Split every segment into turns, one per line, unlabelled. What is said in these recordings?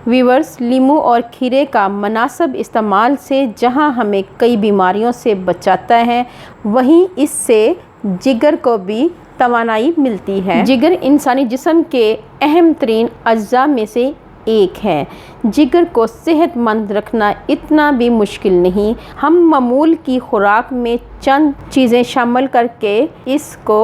Viewers, लीमू और खीरे का मुनासिब इस्तेमाल से जहां हमें कई बीमारियों से बचाता है, वहीं इससे जिगर को भी तवानाई मिलती है। जिगर इंसानी जिस्म के अहम तरीन अज्जा में से एक है। जिगर को सेहतमंद रखना इतना भी मुश्किल नहीं। हम मामूल की खुराक में चंद चीज़ें शामिल करके इसको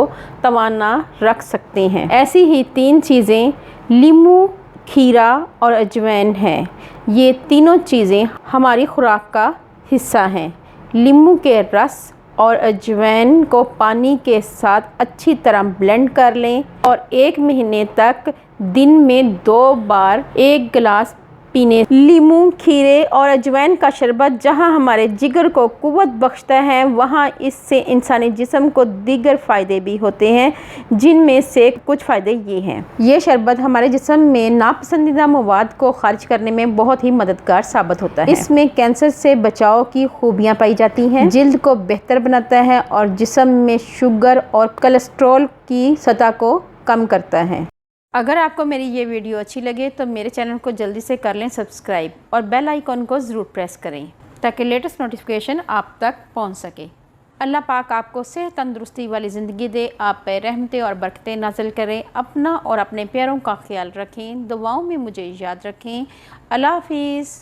तवाना रख सकते हैं। ऐसी ही 3 चीज़ें लीमू, खीरा और अजवाइन हैं। ये तीनों चीज़ें हमारी खुराक का हिस्सा हैं। लीमू के रस और अजवाइन को पानी के साथ अच्छी तरह ब्लेंड कर लें और 1 महीने तक दिन में 2 बार 1 गिलास पीने। लीमू, खीरे और अजवाइन का शरबत जहां हमारे जिगर को कुव्वत बख्शता है, वहां इससे इंसानी जिस्म को दीगर फ़ायदे भी होते हैं, जिनमें से कुछ फ़ायदे ये हैं। ये शरबत हमारे जिस्म में नापसंदीदा मवाद को खारिज करने में बहुत ही मददगार साबित होता है। इसमें कैंसर से बचाव की खूबियाँ पाई जाती हैं, जिल्द को बेहतर बनाता है और जिस्म में शुगर और कोलेस्ट्रॉल की सतह को कम करता है। अगर आपको मेरी ये वीडियो अच्छी लगे तो मेरे चैनल को जल्दी से कर लें सब्सक्राइब और बेल आइकॉन को ज़रूर प्रेस करें ताकि लेटेस्ट नोटिफिकेशन आप तक पहुंच सके। अल्लाह पाक आपको सेहत तंदुरुस्ती वाली ज़िंदगी दे, आप पे रहमतें और बरकतें नाज़िल करें। अपना और अपने प्यारों का ख्याल रखें, दुआओं में मुझे याद रखें। अल्लाह हाफ़िज़।